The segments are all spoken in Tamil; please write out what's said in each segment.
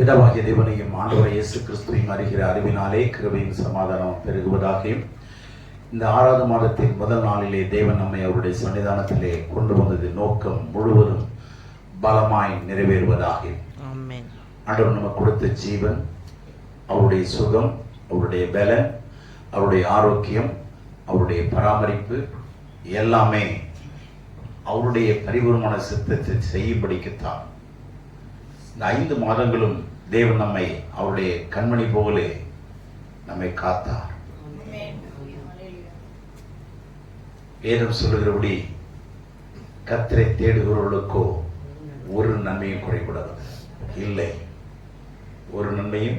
பிதாவாகிய தேவனையும் ஆண்டவராகிய இயேசு கிறிஸ்துவையும் அறிகிற அறிவினாலே கிருபையும் சமாதானம் பெருகுவதாகவும், இந்த 6வது மாதத்தின் முதல் நாளிலே தேவன் நம்மை அவருடைய சன்னிதானத்திலே கொண்டு வந்தது நோக்கம் முழுவதும் பலமாய் நிறைவேறுவதாக. ஆண்டவர் நமக்கு கொடுத்த ஜீவன், அவருடைய சுகம், அவருடைய பலன், அவருடைய ஆரோக்கியம், அவருடைய பராமரிப்பு எல்லாமே அவருடைய பரிபூர்ணமான சித்தத்தை செய்யும்படிக்குத்தான் இந்த 5 மாதங்களும் தேவன் நம்மை அவருடைய கண்மணி போலே நம்மை காத்தார். வேதம் சொல்லுகிறபடி கர்த்தரை தேடுகிறவர்களுக்கோ ஒரு நன்மையும் குறைபடுவது இல்லை, ஒரு நன்மையும்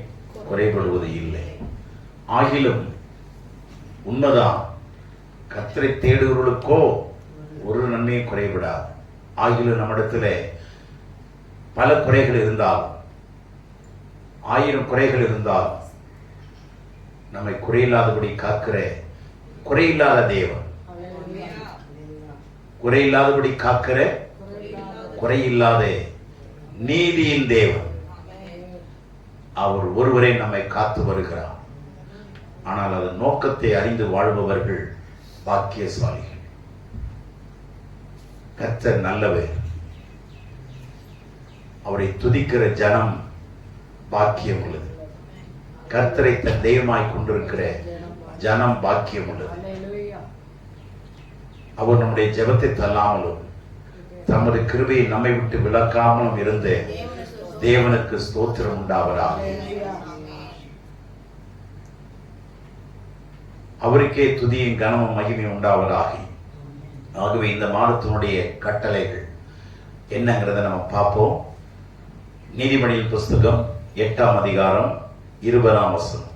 குறைபடுவது இல்லை. ஆகிலும் உண்மைதான், கர்த்தரை தேடுகிறவர்களுக்கோ ஒரு நன்மையும் குறைபடாது. ஆகிலும் நம்மிடத்துல பல குறைகள் இருந்தால், 1000 குறைகள் இருந்தால், நம்மை குறையில்லாதபடி காக்கிற குறையில்லாத தேவன், குறையில்லாதபடி காக்கிற குறையில்லாத நீதியின் தேவன், அவர் ஒருவரே நம்மை காத்து வருகிறார். ஆனால் அதன் நோக்கத்தை அறிந்து வாழ்பவர்கள் பாக்கியசாலிகள். கர்த்தர் நல்லவர், அவரை துதிக்கிற ஜனம் பாக்கியம் உள்ளது. கர்த்தரை தன் தெய்வமாய் கொண்டிருக்கிற ஜனம் பாக்கியம் உள்ளது. அவர் நம்முடைய ஜெபத்தை தள்ளாமலும் தமது கிருபையை நம்மை விட்டு விலக்காமலும் இருந்த தேவனுக்கு ஸ்தோத்திரம் உண்டாவதாக. அவருக்கே துதியும் கனமும் மகிமையும் உண்டாவதாக. ஆகவே இந்த மாதத்தினுடைய கட்டளைகள் என்னங்கிறத நம்ம பார்ப்போம். நீதிமொழியின் புஸ்தகம் 8ஆம் அதிகாரம் 20ஆம் வசனம்.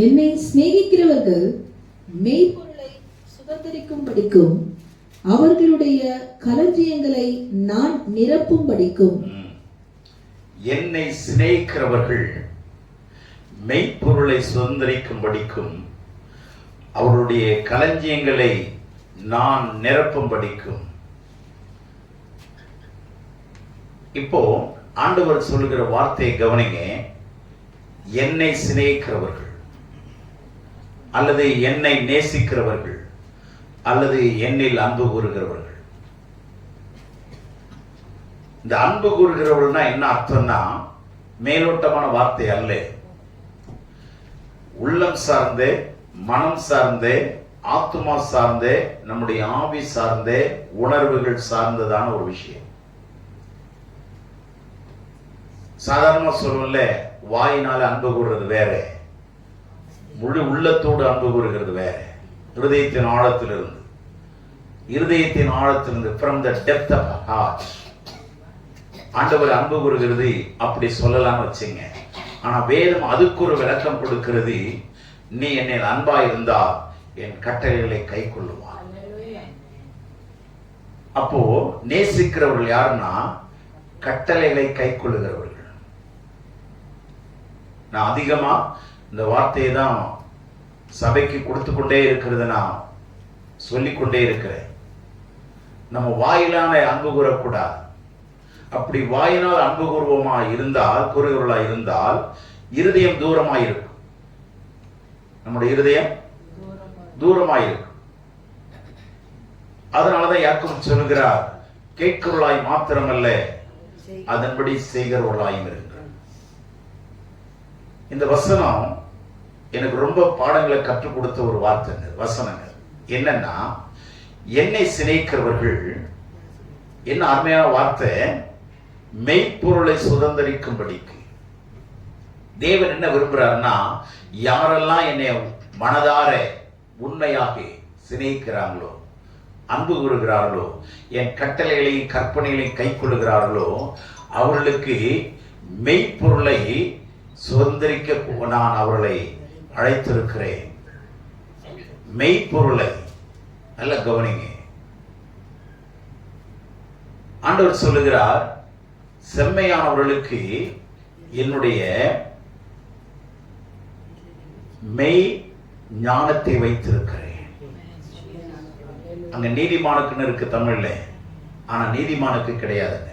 என்னை சிநேகிக்கிறவர்கள் மெய்ப்பொருளை சுதந்தரிக்கும் படிக்கும், அவர்களுடைய களஞ்சியங்களை நான் நிரப்பும் படிக்கும். என்னை சிநேகிக்கிறவர்கள் மெய்ப்பொருளை சுதந்தரிக்கும் படிக்கும், அவருடைய களஞ்சியங்களை நான் நிரப்பும் படிக்கும். இப்போ ஆண்டவர் சொல்லுகிற வார்த்தையை கவனிங்க. என்னை சிநேகிக்கிறவர்கள், அல்லது என்னை நேசிக்கிறவர்கள், அல்லது என்னில் அன்பு கூறுகிறவர்கள். இந்த அன்பு கூறுகிறவர்கள்னா என்ன அர்த்தம்னா, மேலோட்டமான வார்த்தை அல்ல. உள்ளம் சார்ந்தே, மனம் சார்ந்தே, ஆத்துமா சார்ந்தே, நம்முடைய ஆவி சார்ந்தே, உணர்வுகள் சார்ந்ததான ஒரு விஷயம். சாதாரணமா சொல்லுவோம்ல, வாயினால அன்பு கூறுறது வேற, முழு உள்ளத்தோடு அன்பு கூறுகிறது வேற. இருதயத்தின் ஆழத்திலிருந்து, இருதயத்தின் ஆழத்திலிருந்து, from the depth of heart ஆண்டவர் அன்பு கூறுகிறது. அப்படி சொல்லலாம்னு வச்சுங்க. ஆனா வேதம் அதுக்கு ஒரு விளக்கம் கொடுக்கிறது. நீ என்னை அன்பா இருந்தால் என் கட்டளைகளை கை கொள்ளுவார். அப்போ நேசிக்கிறவர்கள் யாருன்னா, கட்டளைகளை கை கொள்ளுகிறவர்கள். நான் அதிகமா இந்த வார்த்தையை தான் சபைக்கு கொடுத்து கொண்டே இருக்கிறது, நான் சொல்லிக்கொண்டே இருக்கிறேன். நம்ம வாயிலான அன்பு கூறக்கூடாது. அப்படி வாயினால் அன்பு கூறுவோமா இருந்தால், கூறுகிறவர்களா இருந்தால், இருதயம் தூரமாயிருக்கும். நம்முடைய இருதயம் தூரமாயிருக்கும். அதனாலதான் யாக்கோபு சொல்லுகிறார், கேட்கிறவர்களாய் மாத்திரமல்ல, அதன்படி செய்கிறவர்களாயும் இருங்க. இந்த வசனம் எனக்கு ரொம்ப பாடங்களை கற்றுக் கொடுத்த ஒரு வார்த்தை, வசனங்கள் என்னன்னா, என்னை சிநேகிக்கிறவர்கள், என்ன அருமையான வார்த்தை, மெய்ப்பொருளை சுதந்தரிக்கும்படிக்கு. தேவன் என்ன விரும்புறாருன்னா, யாரெல்லாம் என்னை மனதார உண்மையாக சிநேகிக்கிறாங்களோ, அன்பு கூறுகிறார்களோ, என் கட்டளைகளையும் கற்பனைகளையும் கை கொள்ளுகிறார்களோ, அவர்களுக்கு மெய்ப்பொருளை சுதந்தரிக்க நான் அவர்களை அழைத்திருக்கிறேன். மெய்ப்பொருளை நல்ல கவனிங்க. ஆண்டவர் சொல்லுகிறார், செம்மையானவர்களுக்கு என்னுடைய மெய் ஞானத்தை வைத்திருக்கிறேன். அங்க நீதிமானுக்குன்னு இருக்கு தமிழ்ல, ஆனா நீதிமானுக்கு கிடையாதுங்க.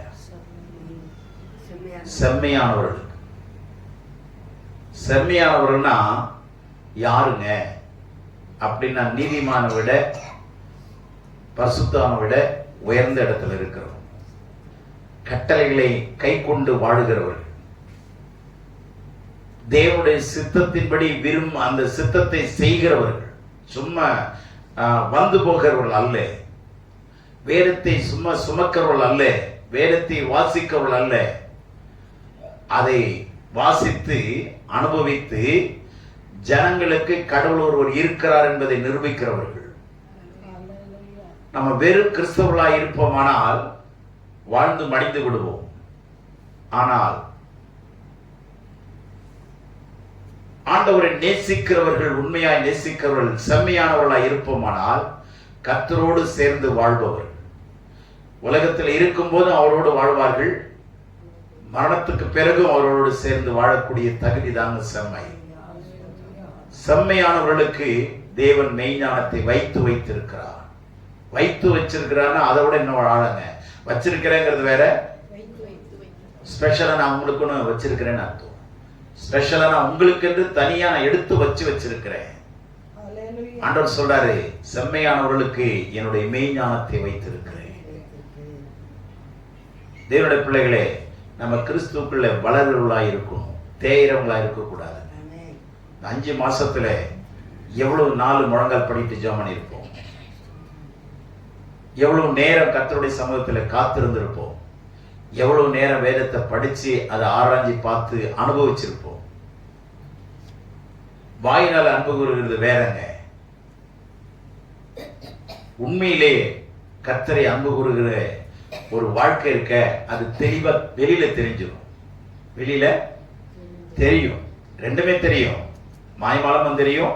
செம்மையானவர்கள். செம்மையானவர்கள்னா யாருங்க அப்படின்னா, நீதிமானை விட பரிசுத்தவானை விட உயர்ந்த இடத்துல இருக்கிறவங்க, கட்டளைகளை கை கொண்டு வாழுகிறவர்கள், தேவனுடைய சித்தத்தின்படி அந்த சித்தத்தை செய்கிறவர்கள், சும்மா வந்து போகிறவர்கள் அல்ல, வேதத்தை சும்மா சுமக்கிறவர்கள் அல்ல, வேதத்தை வாசிக்கிறவர்கள் அல்ல, அதை வாசித்து அனுபவித்து ஜனங்களுக்கு கடவுள் ஒருவர் இருக்கிறார் என்பதை நிரூபிக்கிறவர்கள். நம்ம வெறும் கிறிஸ்தவர்களாய் இருப்போமானால் வாழ்ந்து மடிந்து விடுவோம். ஆனால் ஆண்டவரை நேசிக்கிறவர்கள், உண்மையாய் நேசிக்கிறவர்கள், செம்மையானவர்களாய் இருப்போமானால் கர்த்தரோடு சேர்ந்து வாழ்பவர்கள். உலகத்தில் இருக்கும் போது அவரோடு வாழ்வார்கள், மரணத்துக்கு பிறகும் அவரோடு சேர்ந்து வாழக்கூடிய தகுதி தாங்க செம்மை. செம்மையானவர்களுக்கு தேவன் மெய்ஞானத்தை வைத்திருக்கிறார். வைத்து வச்சிருக்கிறான்னா அதை விட இன்னும் ஆழங்க. வச்சிருக்கிறேங்கிறது வேற, ஸ்பெஷலா நான் உங்களுக்குன்னு வச்சிருக்கிறேன்னு அர்த்தம். ஸ்பெஷலா நான் உங்களுக்கு என்று தனியா நான் எடுத்து வச்சிருக்கிறேன். ஆண்டவர் சொல்றாரு, செம்மையானவர்களுக்கு என்னுடைய மெய்ஞானத்தை வைத்திருக்கிறேன். தேவனுடைய பிள்ளைகளே, நம்ம கிறிஸ்துக்குள்ள வளர்வர்களா இருக்கணும், தேயிறவங்களா இருக்கக்கூடாது. 5 மாசத்துல எவ்வளவு 4 முழங்கால் படிட்டு ஜெபம் இருப்போம், எவ்வளவு நேரம் கர்த்தருடைய சமூகத்தில் காத்திருந்திருப்போம், எவ்வளவு நேரம் வேதத்தை படிச்சு அதை ஆராய்ச்சி பார்த்து அனுபவிச்சிருப்போம். வாயினால் அன்பு கூறுகிறது வேறங்க. உண்மையிலே கர்த்தரை அன்பு கூறுகிற ஒரு வாழ்க்கை இருக்க, அது தெளிவா வெளியில தெரிஞ்சிடும். வெளியில தெரியும், ரெண்டுமே தெரியும். மாய்மாலமும் தெரியும்,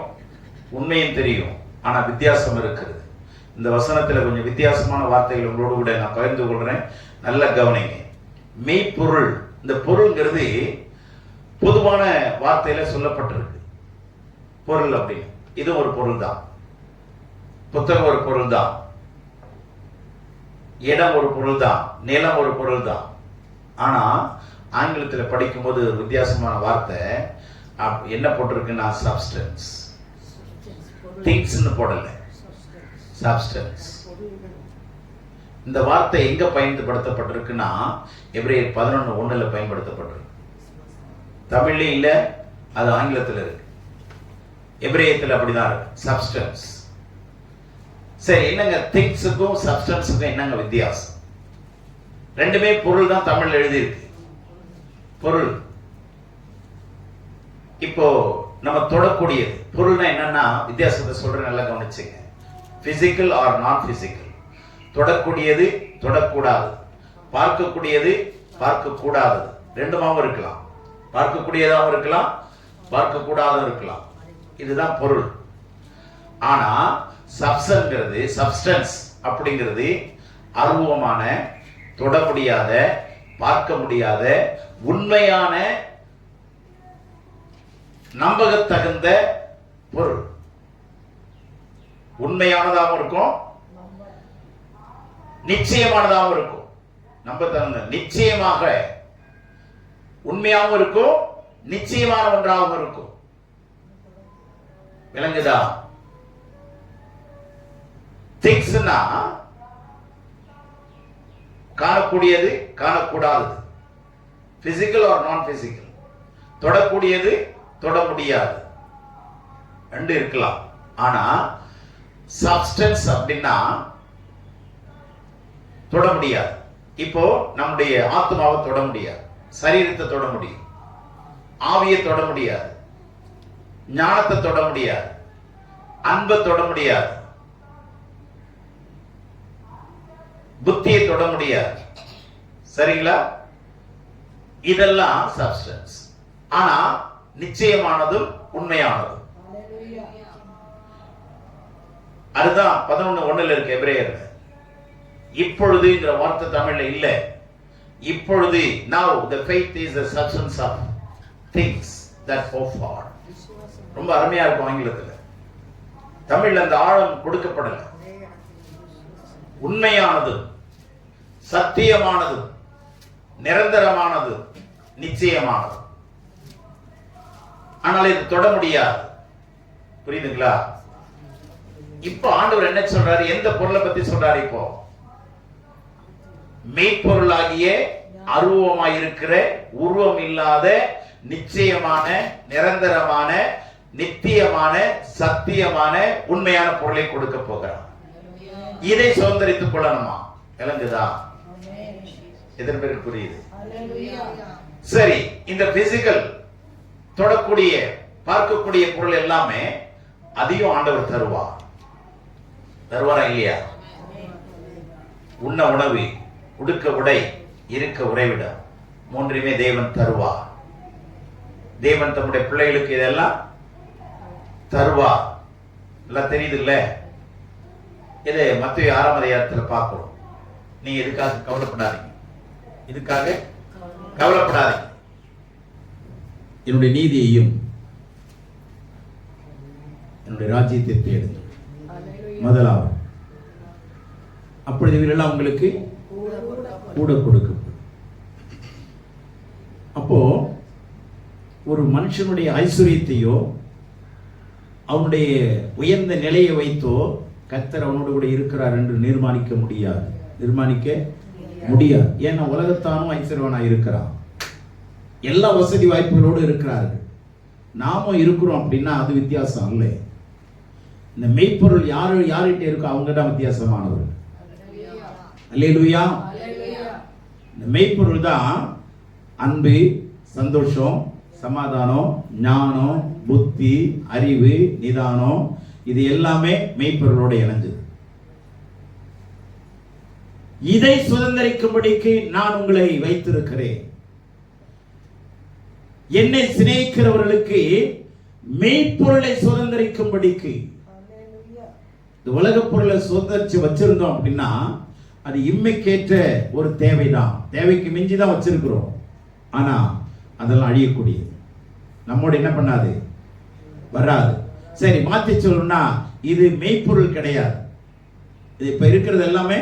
உண்மையும் தெரியும். ஆனா வித்தியாசம் இருக்கிறது. இந்த வசனத்துல கொஞ்சம் வித்தியாசமான வார்த்தைகள் உங்களோடு கூட நான் பகிர்ந்து கொள்றேன். நல்ல கவனிங்க. மெய்ப்பொருள், இந்த பொருள்ங்கிறது பொதுவான வார்த்தையில சொல்லப்பட்டிருக்கு. பொருள் அப்படின்னு, இது ஒரு பொருள் தான். புத்தகம் ஒரு பொருள் தான், இடம் ஒரு பொருள் தான், நிலம் ஒரு பொருள் தான். ஆனா ஆங்கிலத்தில் படிக்கும்போது வித்தியாசமான வார்த்தை என்ன போட்டிருக்குன்னா, சப்ஸ்டன்ஸ். திங்ஸ்னு போடல, சப்ஸ்டன்ஸ். இந்த வார்த்தை எங்க பயன்படுத்தப்பட்டிருக்குன்னா, எபிரேயர் 11:1 பயன்படுத்தப்பட்டிருக்கு. தமிழ்லயும் இல்ல, அது ஆங்கிலத்தில் இருக்கு. எபிரேயத்தில் அப்படிதான் இருக்கு, சப்ஸ்டன்ஸ். சரி, என்னங்க திங்ஸுக்கும் சப்ஸ்டன்ஸுக்கும் என்னங்க வித்தியாசம்? ரெண்டுமே பொருள் தான் தமிழ்ல எழுதியிருக்கு, பொருள். இப்போ நம்ம தொடக்கூடியது பொருள்னா என்னன்னா, வித்தியாசத்தை சொல்றேன், நல்லா கவனிச்சுங்க. பிசிக்கல் ஆர் நான் பிசிக்கல். தொடக்கூடியது, தொடக்கூடாது. பார்க்கக்கூடியது, பார்க்கக்கூடாதது. ரெண்டுமாவும் இருக்கலாம். பார்க்கக்கூடியதாகவும் இருக்கலாம், பார்க்கக்கூடாதும் இருக்கலாம். இதுதான் பொருள். ஆனா சப்ஸ்டன்ஸ் அப்படிங்கிறது அருவமான, தொட முடியாத, பார்க்க முடியாத, உண்மையான, நம்பகத்தகுந்த பொருள். உண்மையானதாகவும் இருக்கும், நிச்சயமானதாகவும் இருக்கும். நம்பத்தகுந்த, நிச்சயமாக உண்மையாகவும் இருக்கும், நிச்சயமான ஒன்றாகவும் இருக்கும். விளங்குதா? திங்ஸ்னா காணக்கூடியது, காணக்கூடாதது. பிசிக்கல் ஆர் நான் பிசிக்கல். தொடக்கூடியது, தொட முடியாது, ரெண்டு இருக்கலாம். ஆனா சப்ஸ்டன்ஸ் அப்படின்னா தொட முடியாது. இப்போ நம்முடைய ஆத்மாவை தொட முடியாது, சரீரத்தை தொட முடியும், ஆவியை தொட முடியாது, ஞானத்தை தொட முடியாது, அன்பை தொட முடியாது, புத்தியை தொட முடியாது. சரிங்களா? இதெல்லாம் சப்ஸ்டன்ஸ். ஆனா நிச்சயமானதும் உண்மையானதும். அதுதான் 11:1 இருக்கு எபிரேயர்ல. இப்பொழுதுங்கிற வார்த்தை தமிழ்ல இல்ல. இப்பொழுது, now the faith is the substance of things that hope for. ரொம்ப அருமையா இருக்கும் ஆங்கிலத்துல. தமிழ்ல அந்த ஆழம் கொடுக்கப்படல. உண்மையானது, சத்தியமானது, நிரந்தரமானது, நிச்சயமானது. ஆனால் இது தொட முடியாது. புரியுதுங்களா? இப்போ ஆண்டவர் என்ன சொல்றாரு? எந்த பொருளை பத்தி சொல்றாரு? இப்போ மெய்ப்பொருளாகிய அருவமாய் இருக்கிற உருவம் இல்லாத நிச்சயமான நிரந்தரமான நித்தியமான சத்தியமான உண்மையான பொருளை கொடுக்க போகிறார். இதை சுதந்திரித்துக் கொள்ளணுமா? விளங்குதா? எத்தனை பேருக்கு புரியுது? சரி, இந்த பிசிக்கல் தொடக்கூடிய பார்க்கக்கூடிய பொருள் எல்லாமே அதையும் ஆண்டவர் தருவாரா இல்லையா? உண்ண உணவு, உடுக்க உடை, இருக்க உறைவிடம், மூன்றையுமே தேவன் தருவார். தேவன் தம்முடைய பிள்ளைகளுக்கு இதெல்லாம் தருவார். எல்லாம் தெரியுது இல்ல? இது மத்தேயு 6ஆம் அதிகாரத்துல பார்க்கிறோம். நீங்க இதுக்காக கவலைப்படாதீங்க, இதுக்காக கவலைப்படாதீங்க. என்னுடைய நீதியையும் என்னுடைய ராஜ்யத்தை தேடுங்கள் முதலாவது, அப்பொழுது இவரெல்லாம் உங்களுக்கு கூட கொடுக்கப்படும். அப்போ ஒரு மனுஷனுடைய ஐஸ்வர்யத்தையோ அவனுடைய உயர்ந்த நிலையை வைத்தோ கர்த்தர் அவனோடு கூட இருக்கிறார் என்று நிர்மாணிக்க முடியாது. ஏன்னா உலகத்தானும் ஐஸ்வர்யவனாக இருக்கிறான், எல்லா வசதி வாய்ப்புகளோடு இருக்கிறார்கள். நாமும் இருக்கிறோம் அப்படின்னா அது வித்தியாசம் அல்ல. இந்த மெய்ப்பொருள் யார்கிட்ட இருக்கோ அவங்க தான் வித்தியாசமானவர்கள். அல்லேலூயா. இந்த மெய்ப்பொருள் தான் அன்பு, சந்தோஷம், சமாதானம், ஞானம், புத்தி, அறிவு, நிதானம், இது எல்லாமே மெய்ப்பொருளோட இணைஞ்சது. இதை சுதந்திரிக்கும்படிக்கு நான் உங்களை வைத்திருக்கிறேன். என்னை சிநேகிக்கிறவர்களுக்கு மெய்ப்பொருளை சுதந்திரிக்கும்படிக்கு. இந்த உலக பொருளை சுதந்திரிச்சு வச்சிருந்தோம் அப்படின்னா அது இம்மைக்கேற்ற ஒரு தேவைதான், தேவைக்கு மிஞ்சி தான் வச்சிருக்கிறோம். ஆனா அதெல்லாம் அழியக்கூடியது, நம்மோட என்ன பண்ணாது, வராது. சரி, மாத்தி சொல்லணும்னா இது மெய்ப்பொருள் கிடையாது. இது இப்ப இருக்கிறது எல்லாமே.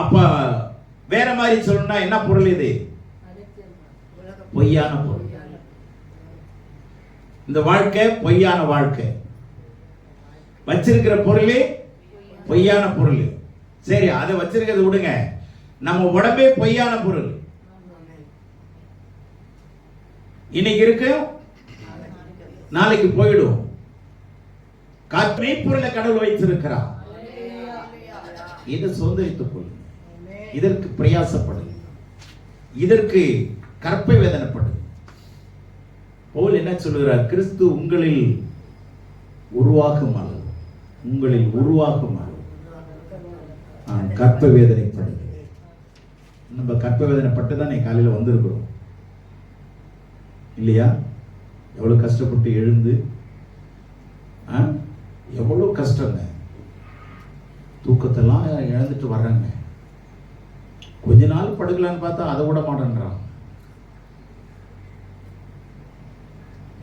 அப்ப வேற மாதிரி சொல்லணும்னா என்ன பொருள்? இது பொய்யான பொருள். இந்த வாழ்க்கை பொய்யான வாழ்க்கை, வச்சிருக்கிற பொருளே பொய்யான பொருள். சரி, அதை வச்சிருக்கிறத விடுங்க, நம்ம உடம்பே பொய்யான பொருள். இன்னைக்கு இருக்கு, நாளைக்கு போயிடும். மெய்ப்பொருளை கடவுள் வைத்திருக்கிறார். இதை சுதந்திரித்துக் கொள்ளுங்க, இதற்கு பிரயாசப்படுங்க, இதற்கு கற்பை வேதனைப்படு. பவுல் என்ன சொல்லுகிறார்? கிறிஸ்து உங்களில் உருவாகும் அளவு, உங்களில் உருவாகும் அளவு நான் கற்ப வேதனைப்படுகிறேன். நம்ம கற்ப வேதனைப்பட்டு தான் காலையில் வந்திருக்கிறோம் இல்லையா? எவ்வளவு கஷ்டப்பட்டு எழுந்து, எவ்வளவு கஷ்டங்க, தூக்கத்தெல்லாம் இழந்துட்டு வர்றாங்க. கொஞ்ச நாள் படுக்கலான்னு பார்த்தா அதை விட மாட்டேன்றான்,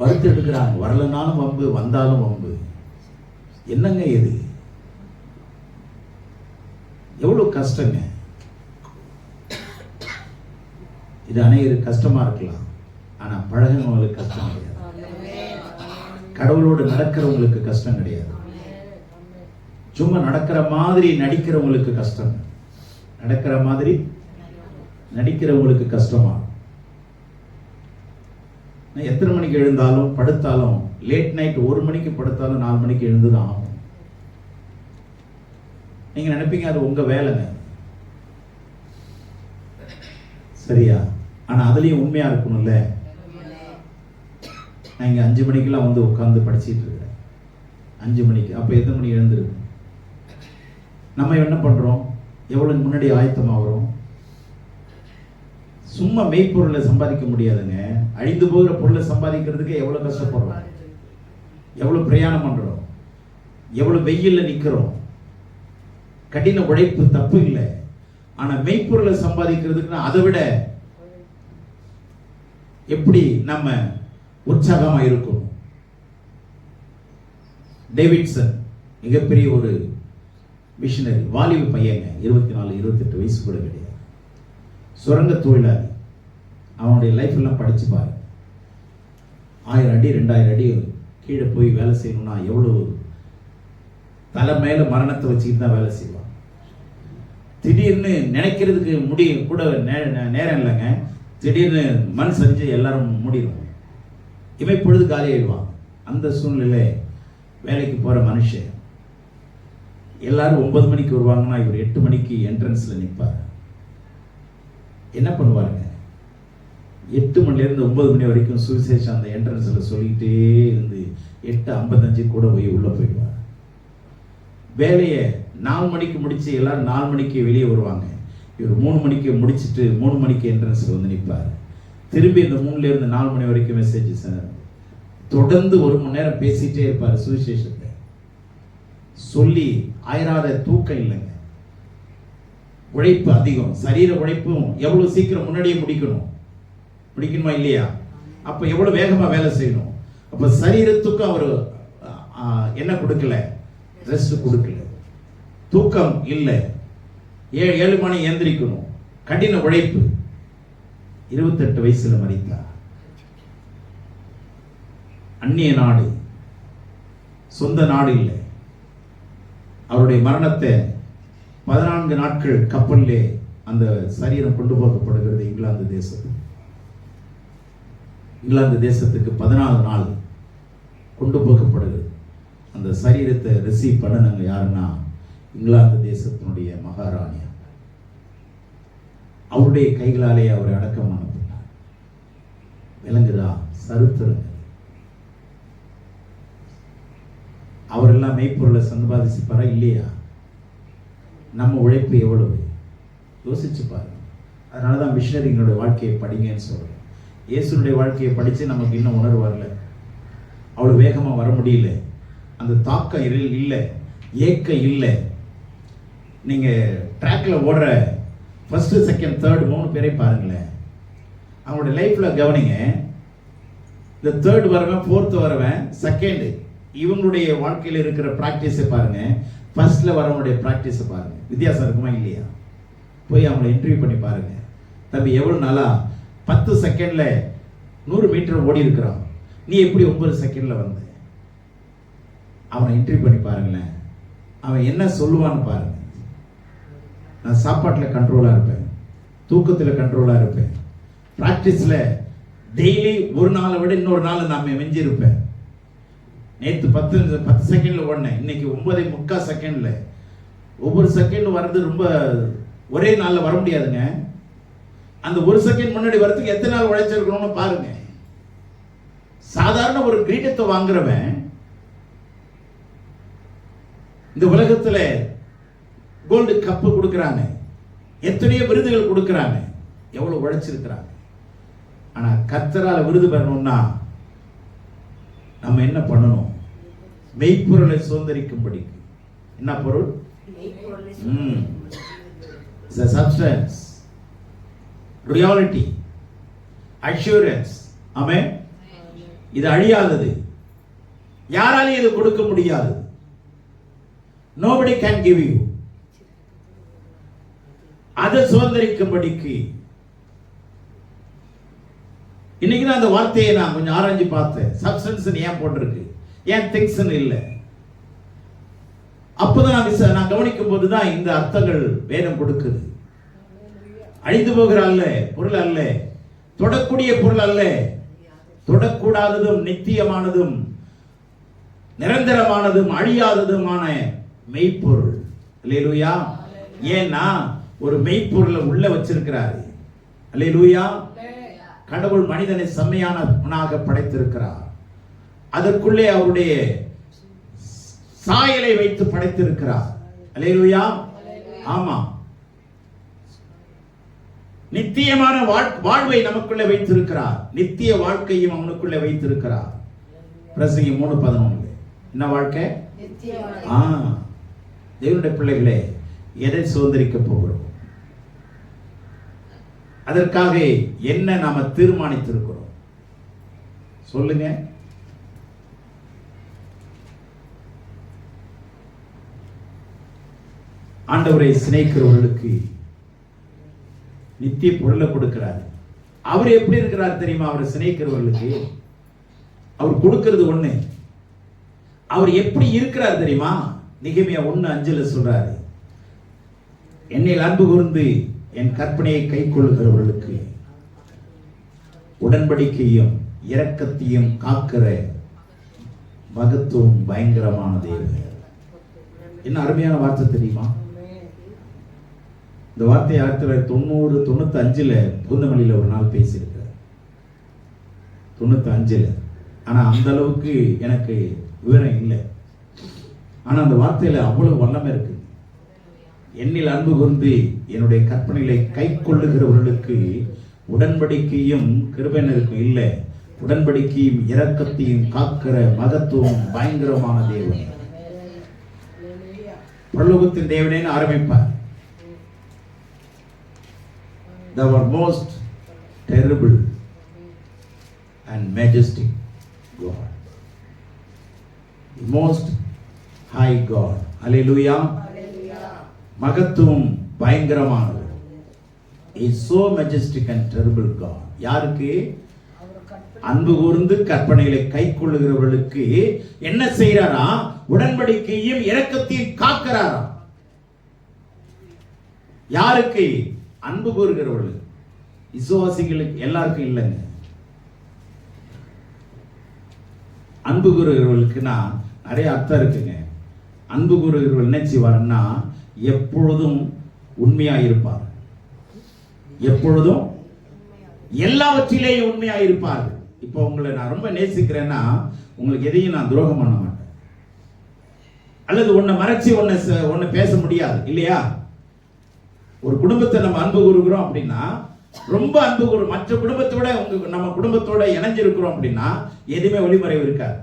வருத்து எடுக்கிறாங்க. வரலனாலும் வம்பு, வந்தாலும் வம்பு. என்னங்க இது? எவ்வளவு கஷ்டங்க இது. அனைவருக்கு கஷ்டமா இருக்கலாம், ஆனா பழகினவங்களுக்கு கஷ்டம் கிடையாது. கடவுளோடு நடக்கிறவங்களுக்கு கஷ்டம் கிடையாது. சும்மா நடக்கிற மாதிரி நடிக்கிறவங்களுக்கு கஷ்டம், நடக்கிற மாதிரி நடிக்கிறவங்களுக்கு கஷ்டமா. எத்தனை மணிக்கு எழுந்தாலும் படுத்தாலும், லேட் நைட் 1 மணிக்கு படுத்தாலும் 4 மணிக்கு எழுந்துதான் ஆகும். நீங்க நினைப்பீங்க அது உங்க வேலைங்க, சரியா? ஆனா அதுலயும் உண்மையா இருக்கணும்ல. நான் இங்க 5 மணிக்கெல்லாம் வந்து உட்கார்ந்து படிச்சுட்டு இருக்கிறேன், 5 மணிக்கு. அப்ப எத்தனை மணி எழுந்திருக்கு? நம்ம என்ன பண்றோம்? எவ்வளவு முன்னாடி ஆயத்தமா வரும்? சும்மா மெய்ப்பொருளை சம்பாதிக்க முடியாதுங்க. அழிந்து போகிற பொருளை சம்பாதிக்கிறதுக்கு எவ்வளவு கஷ்டப்படுறோம், எவ்வளவு பிரயாணம் பண்றோம், எவ்வளவு வெயில்ல நிக்கிறோம். கடின உழைப்பு தப்பு இல்லை. ஆனா மெய்ப்பொருளை சம்பாதிக்கிறதுக்கு அதை விட எப்படி நம்ம உற்சாகமா இருக்கும். டேவிட்சன் மிகப்பெரிய ஒரு மிஷனரி, வாலிப பையங்க, 24-28 வயசு கூட கிடையாது. சுரங்க தொழிலாளி, அவனுடைய லைஃப் எல்லாம் படிச்சு பாரு. 1000 அடி 2000 அடி கீழே போய் வேலை செய்யணும்னா எவ்வளோ தலை மேல மரணத்தை வச்சுக்கிட்டு தான் வேலை செய்வான். திடீர்னு நினைக்கிறதுக்கு முடியும் கூட நேரம் இல்லைங்க. திடீர்னு மண் செஞ்சு எல்லாரும் மூடிடும். இவன் பொழுது காலி ஆயிடுவான். அந்த சூழ்நிலை வேலைக்கு போற மனுஷன் எல்லாரும் 9 மணிக்கு வருவாங்கன்னா இவர் 8 மணிக்கு என்ட்ரன்ஸ்ல நிற்பார். என்ன பண்ணுவாருங்க? 8 மணிலேருந்து 9 மணி வரைக்கும் சுவிசேஷம் அந்த என்ட்ரன்ஸ்ல சொல்லிக்கிட்டே இருந்து 8:55 கூட போய் உள்ள போயிடுவார். வேலையை 4 மணிக்கு முடிச்சு எல்லாரும் 4 மணிக்கு வெளியே வருவாங்க. இவர் 3 மணிக்கு முடிச்சுட்டு 3 மணிக்கு என்ட்ரன்ஸ்ல வந்து நிற்பார். திரும்பி இந்த 3லேருந்து 4 மணி வரைக்கும் மெசேஜ் தொடர்ந்து 1 மணி நேரம் பேசிட்டே இருப்பார். சுவிசேஷத்தை சொல்லி ஆயிராத தூக்கம் இல்லைங்க. உழைப்பு அதிகம், சரீர உழைப்பும் எவ்வளவு சீக்கிரம் முன்னாடியே முடிக்கணுமா இல்லையா? அப்ப எவ்வளவு வேகமா வேலை செய்யணும். அப்ப சரீரத்துக்கு அவர் என்ன கொடுக்கல? ரெஸ்ட் கொடுக்கல. தூக்கம் இல்லை. 7 மணி எந்திரிக்கணும். கடின உழைப்பு. 28 வயசுல மரித்தார். அந்நிய நாடு, சொந்த நாடு இல்லை. அவருடைய மரணத்தை 14 நாட்கள் கப்பலிலே அந்த சரீரம் கொண்டு போகப்படுகிறது இங்கிலாந்து தேசத்துக்கு 14 நாள் கொண்டு போகப்படுகிறது. அந்த சரீரத்தை ரிசீவ் பண்ணனவங்க யாருன்னா இங்கிலாந்து தேசத்தினுடைய மகாராணி. அவருடைய கைகளாலே அவரை அடக்கம் பண்ணப்பட்டார். விளங்குதா சரித்திரங்கள்? அவரெல்லாம் மெய்ப்பொருளை சம்பாதிச்சுப்பாரா இல்லையா? நம்ம உழைப்பு எவ்வளவு யோசிச்சு பாருங்க. அதனாலதான் மிஷனரிங்களுடைய வாழ்க்கையை படிங்கன்னு சொல்றேன். இயேசுனுடைய வாழ்க்கையை படிச்சு நமக்கு இன்னும் உணர்வு வரல. அவ்வளவு வேகமா வர முடியல. அந்த தாக்கம் இல்லை, ஏக்க இல்லை. நீங்க ட்ராக்ல ஓடுற ஃபர்ஸ்ட் செகண்ட் தேர்ட் 3 பேரை பாருங்களேன். அவங்களுடைய லைஃப்ல கவனிங்க. இந்த தேர்ட் வரவன், ஃபோர்த் வரவன், செகண்ட், இவங்களுடைய வாழ்க்கையில் இருக்கிற பிராக்டிஸை பாருங்க. ஃபர்ஸ்ட்ல வரவனுடைய பிராக்டிஸை பாருங்க. வித்தியாசம் இருக்குமா இல்லையா? போய் அவங்களை இன்டர்வியூ பண்ணி பாருங்க. தம்பி எவ்வளவு நாளா 10 செகண்ட்ல 100 மீட்டர் ஓடி இருக்கிறான், நீ எப்படி 9 செகண்ட்ல வந்த? அவனை இன்டர்வியூ பண்ணி பாருங்களேன். அவன் என்ன சொல்லுவான்னு பாருங்க. நான் சாப்பாட்டில் கண்ட்ரோலா இருப்பேன், தூக்கத்தில் கண்ட்ரோலா இருப்பேன், பிராக்டிஸ்ல டெய்லி ஒரு நாளை விட இன்னொரு நாள் நான் மிஞ்சி இருப்பேன். நேற்று 10 செகண்ட்ல ஓடினேன், இன்னைக்கு 9.75 செகண்ட்ல. ஒவ்வொரு செகண்ட் வர்றது ரொம்ப ஒரே நாள்ல வர முடியாதுங்க. அந்த 1 செகண்ட் முன்னாடி வரதுக்கு எத்தனை நாள் உழைச்சிருக்கணும்னு பாருங்க. சாதாரண ஒரு கிரீடத்தை வாங்குறவன் இந்த உலகத்துல கோல்டு கப்பு கொடுக்கறாங்க, எத்தனையோ விருதுகள் கொடுக்கறாங்க, எவ்வளவு உழைச்சிருக்கிறாங்க. ஆனா கர்த்தரால விருது பெறணும்னா நம்ம என்ன பண்ணணும்? மெய்ப்பொருளை சுதந்தரிக்கும்படி. என்ன பொருள்? The substance, reality, assurance. ஆமென். இது அழியாதது, யாராலையும் இது கொடுக்க முடியாது. Nobody can give you. அதை சுதந்தரிக்கும்படிக்கு இன்னைக்கு தான் அந்த வார்த்தையை நான் கொஞ்சம் ஆராய்ஞ்சு பார்த்தேன். சப்ஸ்டன்ஸ் ஏன் போட்டிருக்கு, ஏன் திங்ஸ் இல்லை? அப்பதான் நான் கவனிக்கும் போதுதான் இந்த அர்த்தங்கள் வேதம் கொடுக்குது. அழிந்து போகிற அல்ல, பொருள் அல்ல, தொடக்கூடிய பொருள் அல்ல, தொடக்கூடாததும் நித்தியமானதும் நிரந்தரமானதும் அழியாததுமான மெய்ப்பொருள். அல்லேலூயா. ஏன்னா ஒரு மெய்ப்பொருளை உள்ள வச்சிருக்கிறாரு. அல்லேலூயா. கடவுள் மனிதனை செம்மையானவனாக படைத்திருக்கிறார். அதற்குள்ளே அவருடைய சாயலை வைத்து படைத்திருக்கிறார். அல்லேலூயா. ஆமா, நித்தியமான வாழ்வை நமக்குள்ளே வைத்திருக்கிறார். நித்திய வாழ்க்கையும் அவனுக்குள்ளே வைத்திருக்கிறார். பிரசங்கி 3:11. என்ன வாழ்க்கை? தேவனுடைய பிள்ளைகளே, எதை சுதந்திரிக்க போகிறோம்? அதற்காக என்ன நாம தீர்மானித்திருக்கிறோம்? சொல்லுங்க. ஆண்டவரை சிநேகிக்கிறவர்களுக்கு நித்திய பொருளை கொடுக்கிறார். அவர் எப்படி இருக்கிறார் தெரியுமா? அவரை சிநேகிக்கிறவர்களுக்கு அவர் கொடுக்கிறது ஒண்ணு. அவர் எப்படி இருக்கிறார் தெரியுமா? நெகேமியா 1:5 சொல்றாரு, என்னில் அன்பு கூர்ந்து என் கற்பனையை கை கொள்ளுகிறவர்களுக்கு உடன்படிக்கையும் இரக்கத்தையும் காக்கிற மகத்துவம் பயங்கரமான தேவன். என்ன அருமையான வார்த்தை தெரியுமா? இந்த வார்த்தையை 1995 புகுந்தமல்லியில ஒரு நாள் பேசியிருக்கிறார். 95. ஆனா அந்த அளவுக்கு எனக்கு விவரம் இல்லை. ஆனா அந்த வார்த்தையில அவ்வளவு வல்லமை இருக்கு. என்னில் அன்பு கூர்ந்து என்னுடைய கற்பனைகளை கை கொள்ளுகிறவர்களுக்கு உடன்படிக்கையும் கிருபையினருக்கும் இல்லை, உடன்படிக்கையும் இரக்கத்தையும் காக்கிற மகத்துவம் பயங்கரமான தேவன். பரலோகத்தின் தேவனே ஆரம்பிப்பார். Thou art most terrible and majestic God, most high God. Hallelujah. மகத்துவம் பயங்கரமானது. He is so majestic and terrible God. யாருக்கு? அன்பு கூர்ந்து கற்பனைகளை கை கொள்ளுகிறவர்களுக்கு என்ன செய்யறாரா? உடன்படிக்கையும் இரக்கத்தையும் காக்கிறாரா. யாருக்கு? அன்பு கூறுகிறவர்கள். விசுவாசிகளுக்கு எல்லாருக்கும் இல்லைங்க. அன்பு கூறுகிறவர்களுக்குன்னா நிறைய அர்த்தம் இருக்குங்க. அன்பு கூறுகிறவர்கள் என்ன செய்வாருன்னா எப்பொழுதும் உண்மையா இருப்பார், எப்பொழுதும் எல்லாவற்றிலேயும் உண்மையா இருப்பார். இப்போ உங்களை நான் ரொம்ப நேசிக்கிறேன்னா உங்களுக்கு எதையும் நான் துரோகம் பண்ண மாட்டேன், அல்லது உன்னை மறைச்சு உன்னை பேச முடியாது இல்லையா? ஒரு குடும்பத்தை நம்ம அன்பு கூறுகிறோம் அப்படின்னா ரொம்ப அன்பு கூறு, மற்ற குடும்பத்தோட நம்ம குடும்பத்தோட இணைஞ்சிருக்கிறோம் அப்படின்னா எதுவுமே ஒளிமறைவு இருக்காது.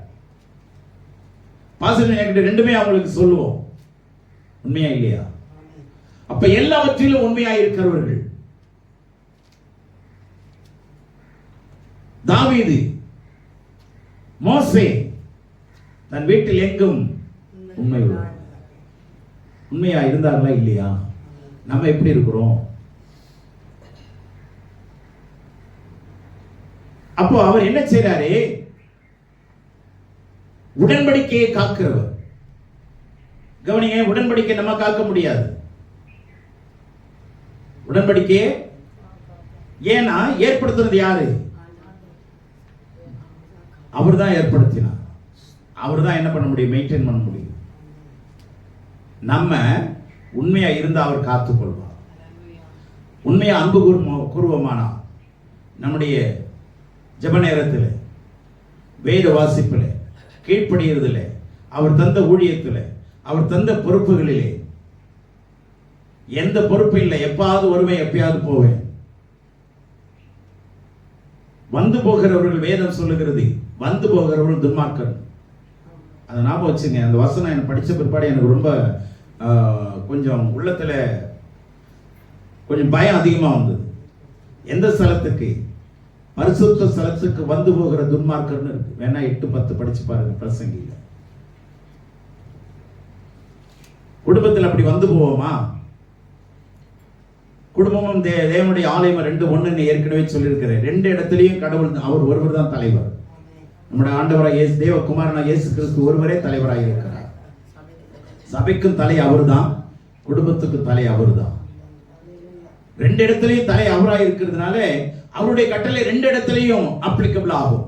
பாசம் என்கிட்ட ரெண்டுமே அவங்களுக்கு சொல்லுவோம், உண்மையா இல்லையா? அப்ப எல்லாவற்றிலும் உண்மையா இருக்கிறவர்கள். தாவீது, மோசே தன் வீட்டில் எங்கும் உண்மையா இருந்தார்களா இல்லையா? நம்ம எப்படி இருக்கிறோம்? அப்போ அவர் என்ன செய்றாரு? உடன்படிக்கையை காக்கிறவர். கவனிங்க, உடன்படிக்கை நம்ம காக்க முடியாது. உடன்படிக்கையை ஏன்னா ஏற்படுத்துறது யாரு? அவர் தான் ஏற்படுத்தினார். அவர் தான் என்ன பண்ண முடியும்? மெயின்டைன் பண்ண முடியும். நம்ம உண்மையா இருந்தா அவர் காத்துக் கொள்வார். உண்மையா அன்பு கூறுவோமானா நம்முடைய ஜெப நேரத்தில், வேத வாசிப்பில், கீழ்ப்படியறதில், அவர் தந்த ஊழியத்தில், அவர் தந்த பொறுப்புகளிலே எந்த பொறுப்பு இல்லை. எப்பாவது வருவேன், எப்பயாவது போவேன். வந்து போகிறவர்கள் வேதம் சொல்லுகிறது, வந்து போகிறவர்கள் துன்மார்க்கர். அதை ஞாபகம் வச்சுங்க. அந்த வசனம் எனக்கு படிச்ச பிற்பாடு எனக்கு ரொம்ப கொஞ்சம் உள்ளத்துல கொஞ்சம் பயம் அதிகமா வந்தது. எந்த ஸ்தலத்துக்கு? பரிசுத்த ஸ்தலத்துக்கு வந்து போகிற துன்மார்க்கர்னு இருக்கு. வேணா 8-10 படிச்சு பாருங்க பிரசங்கில. குடும்பத்தில் அப்படி வந்து போவோமா? குடும்பமும் தேவனுடைய ஆலயம் 2:1 ஏற்கனவே சொல்லியிருக்கிறேன். 2 இடத்துலையும் கடவுள் அவர் ஒருவர் தான் தலைவர். நம்முடைய ஆண்டவராக இயேசு தேவகுமாரனாக இயேசு கிறிஸ்து ஒருவரே தலைவராக இருக்கிறார். சபைக்கும் தலை அவர்தான், குடும்பத்துக்கு தலை அவர்தான். 2 இடத்துலையும் தலை அவராக இருக்கிறதுனால அவருடைய கட்டளை 2 இடத்துலையும் அப்ளிகபிள் ஆகும்.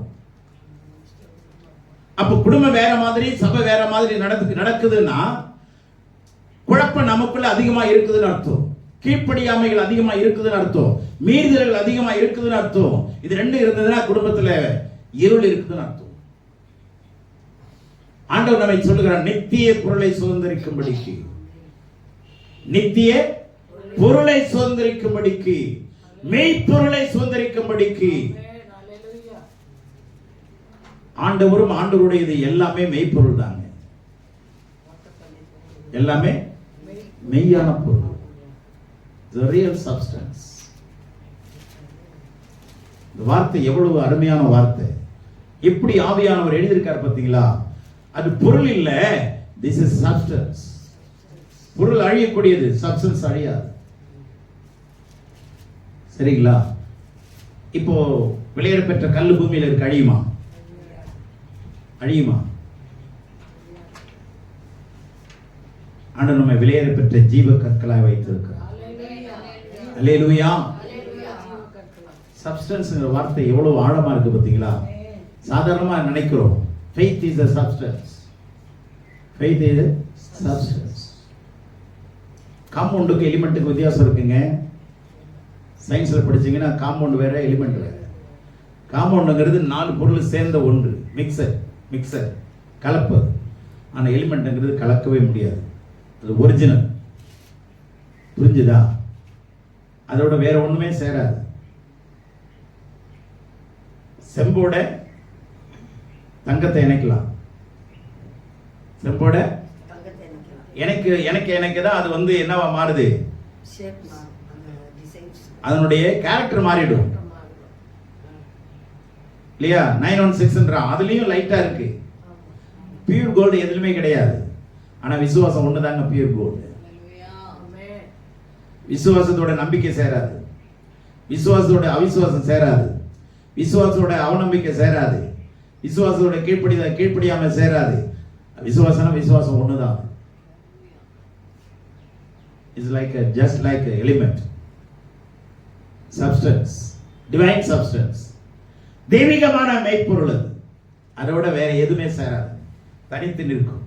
அப்ப குடும்பம் வேற மாதிரி, சபை வேற மாதிரி நடக்குதுன்னா குழப்பம் நமக்குள்ள அதிகமா இருக்குதுன்னு அர்த்தம். கீழ்ப்படியாமைகள் அதிகமா இருக்குதுன்னு அர்த்தம். மீறுதல்கள் அதிகமா இருக்குதுன்னு அர்த்தம். இது 2 இருந்ததுன்னா குடும்பத்துல இருள் இருக்குதுன்னு அர்த்தம். ஆண்டவர் நம்மை சொல்லுகிறார், நித்திய பொருளை சுதந்திரிக்கும்படிக்கு, நித்திய பொருளை சுதந்திரிக்கும்படிக்கு, மெய்ப்பொருளை சுதந்திரிக்கும்படிக்கு. ஆண்டவரும் ஆண்டவருடையது எல்லாமே மெய்ப்பொருள் தாங்க. எல்லாமே மெய்யான பொருள், the real substance. இந்த வார்த்தை எவ்வளவு அருமையான வார்த்தை! எப்படி ஆவியானவர் எழுதியிருக்கார் பார்த்தீங்களா? அது பொருள் இல்ல, this is substance. பொருள் அழியக்கூடியது, substance அழியாது. சரிங்களா? இப்போ விளையாட பெற்ற கல்லு பூமியில இருக்கு, அழியுமா? அழியுமா? ஆண்டவர் நம்மை விளையாட பெற்ற ஜீவ கற்களாய் வைத்திருக்கிறார். அல்லேலூயா. சப்ஸ்டன்ஸ்ங்கிற வார்த்தை எவ்வளவு ஆழமா இருக்கு பாத்தீங்களா? சாதாரணமா நினைக்கிறோம் faith is a substance. faith is a substance. காம்பவுண்டுக்கு எலிமெண்ட்டுக்கு வித்தியாசம் இருக்குங்க. சயின்ஸ்ல படிச்சீங்கன்னா காம்பவுண்ட் வேற, எலிமெண்ட் வேற. காம்பவுண்டுங்கிறது 4 பொருள் சேர்ந்த ஒன்று, மிக்சர் கலப்பது. ஆனா எலிமெண்ட்ங்கிறது கலக்கவே முடியாது, அது ஒரிஜினல். புரிஞ்சுதா? அதோட வேற ஒண்ணுமே சேராது. செம்போட தங்கத்தை இணைக்கலாம், செம்போட எனக்கு தான் அது வந்து என்னவா மாறுது, அதனுடைய கேரக்டர் மாறிடும் இல்லையா? 916 அதுலயும் லைட்டா இருக்கு. பியூர் கோல்டு எதுலுமே கிடையாது. ஆனா விசுவாசம் ஒண்ணுதாங்க பியூர் கோல்டு. விசுவாசத்தோட நம்பிக்கை சேராது, விசுவாசத்தோட அவிசுவாசம் சேராது, விசுவாசத்தோட அவநம்பிக்கை சேராது, விசுவாசத்தோட கீழ்ப்படியாம சேராது. விசுவாசம் ஒண்ணுதான். It's just like an element, substance, divine substance. தெய்வீகமான மெய்ப்பொருள் அது. அதோட வேற எதுவுமே சேராது, தனித்து நிற்கும்.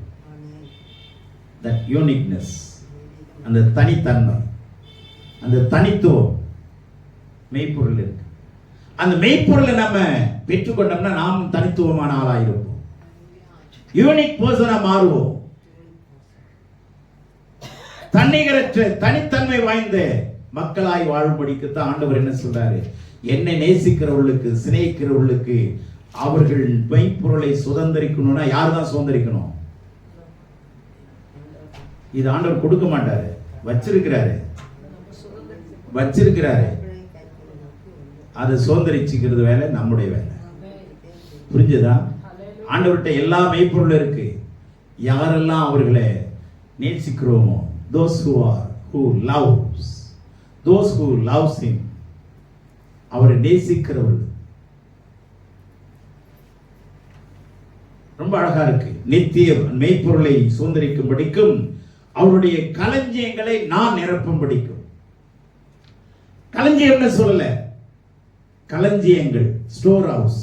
That uniqueness, அந்த தனித்தன்மை, அந்த தனித்துவம் மெய்ப்பொருள் இருக்கு. அந்த மெய்ப்பொருளை நம்ம பெற்றுக்கொண்டோம்னா நாம் தனித்துவமான ஆளாயிருப்போம், யூனிக் பர்சனா மாறுவோம். தன்னிகரற்ற தனித்தன்மை வாய்ந்த மக்களாய் வாழும்படிக்கு தான் ஆண்டவர் என்ன சொல்றாரு? என்னை நேசிக்கிறவர்களுக்கு, சிநேகிக்கிறவர்களுக்கு அவர்கள் மெய்ப்பொருளை சுதந்திரிக்கணும்னா யார் தான் சுதந்திரிக்கணும்? இது ஆண்டவர் கொடுக்க மாட்டாரு, வச்சிருக்கிறாரு. அதை சுதந்திரிச்சுக்கிறது வேலை நம்முடைய வேலை. புரிஞ்சுதா? ஆண்டவர்கிட்ட எல்லா மெய்ப்பொருளும் இருக்கு. யாரெல்லாம் அவர்களை நேசிக்கிறோமோ, those who loves him, அவரை நேசிக்கிறவர்கள். ரொம்ப அழகா இருக்கு. நித்திய மெய்ப்பொருளை சுதந்திரிக்கும்படிக்கும் அவருடைய களஞ்சியங்களை நான் நிரப்பும்படிக்கும். களஞ்சியம்னு சொல்லல, களஞ்சியங்கள், ஸ்டோர் ஹவுஸ்,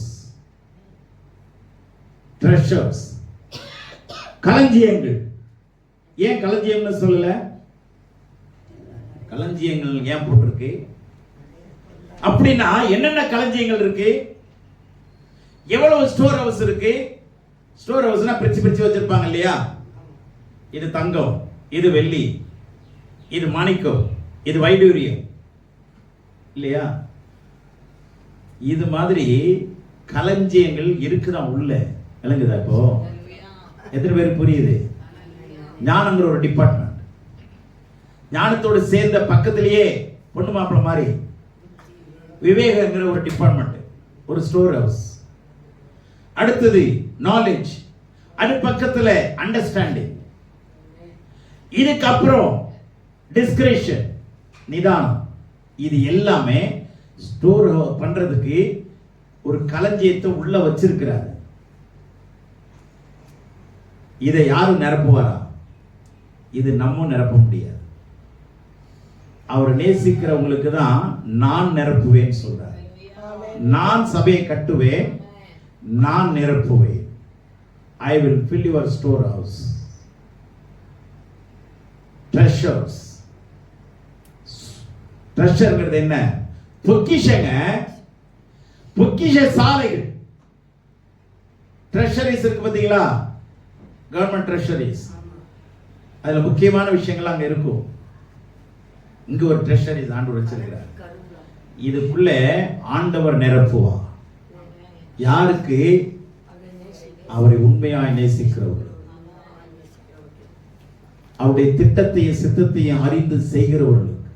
ட்ரெஷர்ஸ், களஞ்சியங்கள். ஏன் களஞ்சியம்னு சொல்லல? களஞ்சியங்கள் ஏன் போட்டிருக்கு அப்படின்னா, என்னென்ன களஞ்சியங்கள் இருக்கு, எவ்வளவு ஸ்டோர் ஹவுஸ் இருக்கு? ஸ்டோர் ஹவுஸ்னா பிரிச்சு வச்சிருப்பாங்க இல்லையா? இது தங்கம், இது வெள்ளி, இது மாணிக்கம், இது வைடூரியம் இல்லையா? இது மாதிரி களஞ்சியங்கள் இருக்குதான் உள்ள. விளங்குதா? இப்போ எத்தனை பேர் புரியுது? ஞானங்கிற ஒரு டிபார்ட்மெண்ட், ஞானத்தோடு சேர்ந்த பக்கத்திலேயே பொண்ணு மாப்பிள்ள மாதிரி விவேகங்கிற ஒரு டிபார்ட்மெண்ட், ஒரு ஸ்டோர் ஹவுஸ். அடுத்தது நாலேஜ், அது பக்கத்துல அண்டர்ஸ்டாண்டிங், இதுக்கப்புறம் டிஸ்கிரிஷன், நிதானம். இது எல்லாமே ஸ்டோர் பண்றதுக்கு ஒரு களஞ்சியத்தை உள்ள வச்சிருக்கிறார். இதை யாரும் நிரப்புவாரா? இது நம்ம நிரப்ப முடியாது. அவர் நேசிக்கிறவங்களுக்கு தான் நான் நிரப்புவேன் சொல்றார். நான் சபையை கட்டுவேன், நான் நிரப்புவேன். I will fill your storehouse. Treasures. ட்ரெஷர்ங்கிறது என்ன? பொக்கிஷங்க, பொக்கிஷ சாலைகள். ட்ரெஷரிஸ் இருக்கு பாத்தீங்களா? Government treasuries. அதுல முக்கியமான விஷயங்கள் அங்க இருக்கும். இங்க ஒரு ட்ரெஷரிஸ் ஆண்டவர் வச்சிருக்கிறார். இதுக்குள்ள ஆண்டவர் நிரப்புவார். யாருக்கு? அவரை உண்மையாய் நேசிக்கிறவர்கள், அவருடைய திட்டத்தையும் சித்தத்தையும் அறிந்து செய்கிறவர்களுக்கு.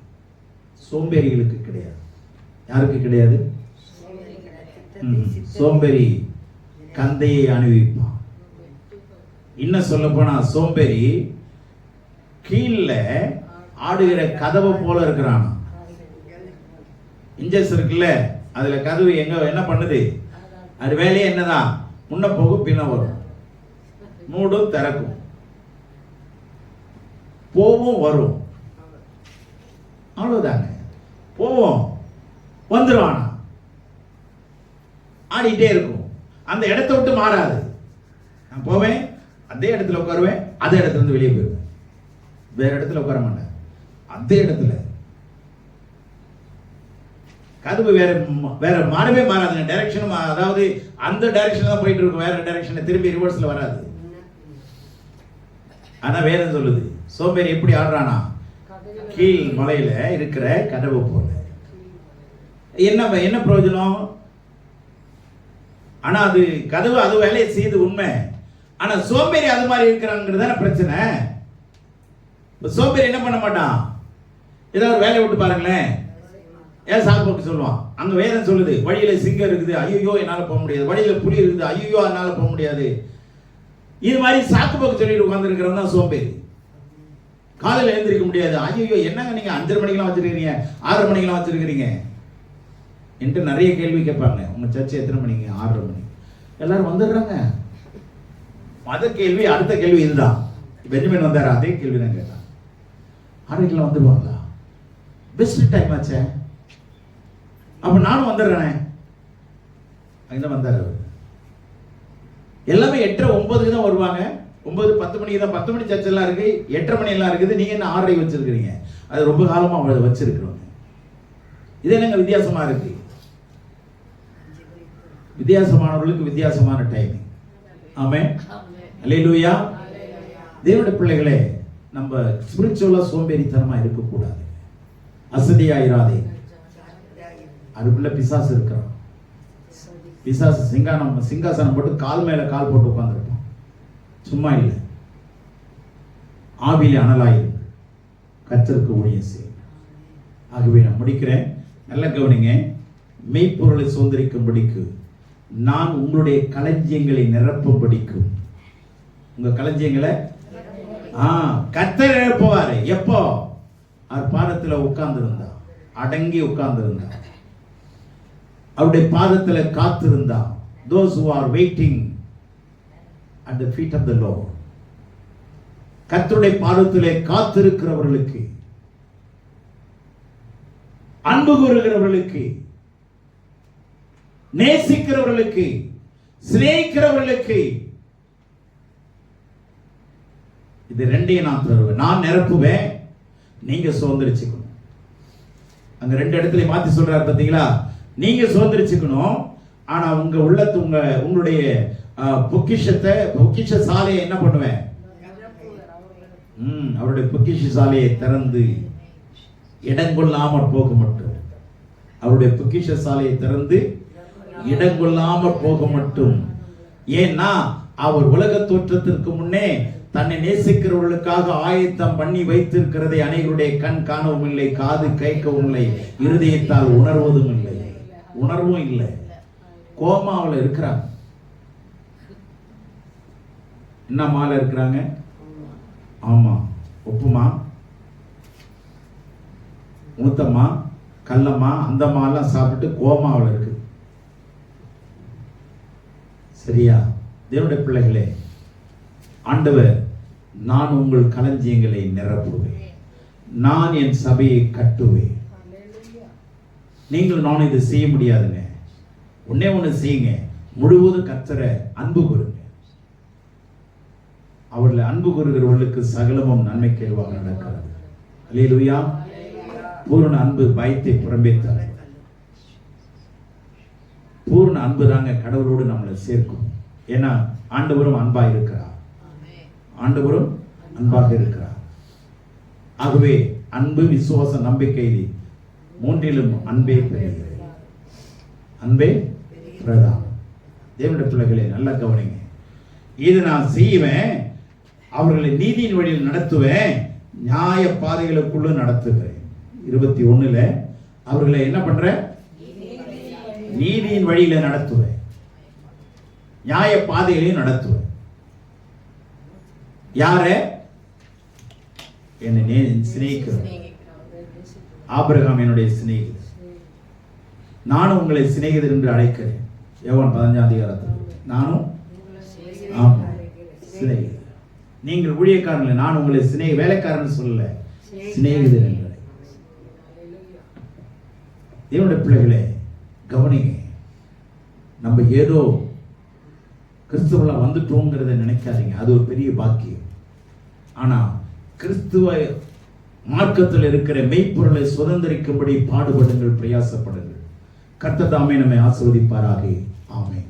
சோம்பேறிகளுக்கு கிடையாது. யாருக்கு கிடையாது? சோம்பேறி கந்தையை அணிவிப்பான். இன்னும் சொல்ல போனா சோம்பேறி கீழ ஆடுகிற கதவை போல இருக்கிறான். இன்ஜஸ் இருக்குல்ல, அதுல கதவு என்ன பண்ணுது? அது வேலையே என்னதான்? முன்ன போகும் பின்ன வரும், மூடும் திறக்கும், போவும் வரும். அவ்வளவுதாங்க. போவோம் வந்துருவானா, ஆடிட்டே இருக்கும். அந்த இடத்தை விட்டு மாறாது. நான் போவேன், அதே இடத்துல உட்காருவேன், அதே இடத்துல இருந்து வெளியே போயிருவேன். வேற இடத்துல உட்கார மாட்டேன், அதே இடத்துல. கதவு வேற மாறவே மாறாதுங்க. டைரக்ஷன், அதாவது அந்த டைரக்ஷன் தான் போயிட்டு இருக்கும், வேற டைரக்ஷன் திரும்பி ரிவர்ஸ்ல வராது. ஆனா வேதம் சொல்லுது, சோம்பேறி எப்படி ஆடுறானா? கீழ் மலையில இருக்கிற கதவு போல. என்ன பிரயோஜனம்? ஆனா அது கதவு அது வேலையை செய்து உண்மை. ஆனா சோம்பேறி அது மாதிரி இருக்கிறாங்கிறது பிரச்சனை. சோம்பேறி என்ன பண்ண மாட்டான்? ஏதாவது ஒரு வேலையை விட்டு பாருங்களேன், ஏன் சாக்கு சொல்லுவான். அங்க வேதம் சொல்லுது, வழியில சிங்கம் இருக்குது, ஐயோ என்னால போக முடியாது. வழியில புலி இருக்குது, ஐயோ என்னால போக முடியாது. இது மாதிரி சாக்கு போக்கு சொல்லிட்டு உட்கார்ந்து இருக்கிறவங்க தான் சோம்பேறி. காலையில் எழுந்திருக்க முடியாது, ஐயோ என்னங்க நீங்க 5:30 மணிக்கெல்லாம் வச்சிருக்கீங்க, 6:30 மணிக்கெல்லாம் வச்சிருக்கிறீங்க என்று நிறைய கேள்வி கேட்பாங்க. உங்க சர்ச்சை எத்தனை மணிக்கு? 6:30 மணி. எல்லாரும் வந்துடுறாங்க. மத கேள்வி, அடுத்த கேள்வி இதுதான். பெஞ்சமின் வந்தாரு, அதே கேள்வி தான் கேட்டான். 6:30 வந்துடுவாங்களா? பெஸ்ட் டைம் ஆச்சே, அப்ப நானும் வந்துடுறேனே. அங்க வந்தாரு அவர். எல்லாமே 8:30 9க்கு தான் வருவாங்க. 9 10 மணிக்கு தான். 10 மணி சர்ச் எல்லாம் இருக்கு, 8:30 மணி எல்லாம் இருக்குது. நீங்க என்ன 6:30 வச்சிருக்கீங்க? அது ரொம்ப காலமா அவங்க வச்சிருக்கிறோம். இது என்னங்க வித்தியாசமா இருக்கு? வித்தியாசமானவர்களுக்கு வித்தியாசமான டைமிங். ஆமென், அல்லேலூயா. தேவனுடைய பிள்ளைகளே, நம்ம ஸ்பிரிச்சுவலா சோம்பேறித்தனமா இருக்க கூடாது. அசதியாயிராதே. அதுக்குள்ள பிசாசு இருக்கிறான். பிசாசு சிங்காசனம் போட்டு கால் மேல கால் போட்டு உட்கார்ந்துருப்பான். சும்மா இல்லை, ஆவியிலே அனலாயிரு, கர்த்தருக்கு ஊழியம் செய். ஆகவே நான் முடிக்கிறேன். நல்ல கவனிங்க. மெய்ப்பொருளை சுதந்திரிக்கும்படிக்கு நான் உங்களுடைய களஞ்சியங்களை நிரப்பும்படிக்கும். உங்க களஞ்சியங்களை கர்த்தர் நிரப்புவாரு. எப்போ? அவர் பாதத்தில் உட்கார்ந்து இருந்தா, அடங்கி உட்கார்ந்து இருந்தா, அவருடைய பாதத்தில் காத்திருந்தா. those who are waiting at the feet of the Lord, கர்த்தருடைய பாதத்திலே காத்திருக்கிறவர்களுக்கு, அன்பு கூறுகிறவர்களுக்கு, நேசிக்கிறவர்களுக்கு, சிநேகிக்கிறவர்களுக்கு இது ரெண்டையும் நான் தருவேன். நான் நிரப்புவேன், நீங்க சுதந்திரிச்சுக்கணும். அங்க 2 இடத்துல மாத்தி சொல்றாரு பாத்தீங்களா? நீங்க சுதந்திரிச்சுக்கணும். ஆனா உங்க உள்ளத்து உங்களுடைய பொக்கிஷ சாலையை என்ன பண்ணுவேன்? அவருடைய பொக்கிஷ சாலையை திறந்து இடங்கொள்ளாமற் போக மட்டும். அவருடைய பொக்கிஷ சாலையை திறந்து இடங்கொள்ளாமற் போக மட்டும். ஏன்னா அவர் உலக தோற்றத்திற்கு முன்னே தன்னை நேசிக்கிறவர்களுக்காக ஆயத்தம் பண்ணி வைத்திருக்கிறதை அனைவருடைய கண் காணவும் இல்லை, காது கேட்கவும் இல்லை, இருதயத்தால் உணர்வதும் இல்லை, உணர்வும் இல்லை. கோமாவில் இருக்கிறாங்க. என்ன மாலை இருக்கிறாங்க? ஆமா, உப்புமா, ஊத்தம்மா, கல்லம்மா, அந்த மாலாம் சாப்பிட்டு கோமாவில் இருக்கு. சரியா? தேவனுடைய பிள்ளைகளே, ஆண்டவர், நான் உங்கள் களஞ்சியங்களை நிரப்புவேன், நான் என் சபையை கட்டுவேன். நீங்கள் நானும் இதை செய்ய முடியாதுங்க. ஒண்ணு செய்யுங்க, முழுவதும் கர்த்தரை அன்பு கூறுங்க. அவர்களை அன்பு கூறுகிறவர்களுக்கு சகலமும் நன்மை கேள்வாக நடக்கிறது. அல்லேலூயா. பூர்ண அன்பு பயத்தை புறம்பே தரும். பூர்ண அன்பு தாங்க கடவுளோடு நம்மளை சேர்க்கும். ஏன்னா ஆண்டவரும் அன்பா இருக்கிறார், ஆண்டவரும் அன்பாக இருக்கிறார். ஆகவே அன்பு, விசுவாசம், நம்பிக்கை, மூன்றிலும் அன்பே பெறுகிறது. அன்பே பிரதானம். தேவனுடைய பிள்ளைகளே, நல்லா கவனிங்க. இது நான் செய்வேன், அவர்களை நீதியின் வழியில் நடத்துவேன், நியாய பாதைகளுக்குள்ள நடத்துவேன். 21 அவர்களை என்ன பண்ற? நீதியின் வழியில நடத்துவேன், நியாய பாதைகளையும் நடத்துவேன். யார? என்னை சிநேகிக்கிறேன். ஆபிரகாம் என்னுடைய சிநேகிதர். நானும் உங்களை சிநேகிதர் என்று அழைக்கிறேன். யோவான் 15 நானும் ஆமா சிநேகிதர். நீங்கள் ஊழியக்காரர்கள், நான் உங்களை வேலைக்காரன் சொல்லல, சிநேகிதர் என்று. தேவனுடைய பிள்ளைகளே கவனிங்க, நம்ம ஏதோ கிறிஸ்துவ வந்துட்டோங்கிறத நினைக்காதீங்க, அது ஒரு பெரிய பாக்கியம். ஆனா கிறிஸ்துவ மார்க்கத்தில் இருக்கிற மெய்ப்பொருளை சுதந்திரிக்கும்படி பாடுபடுங்கள், பிரயாசப்படுங்கள். கர்த்தர் தாமே நம்மை ஆசீர்வதிப்பாராக. ஆமென்.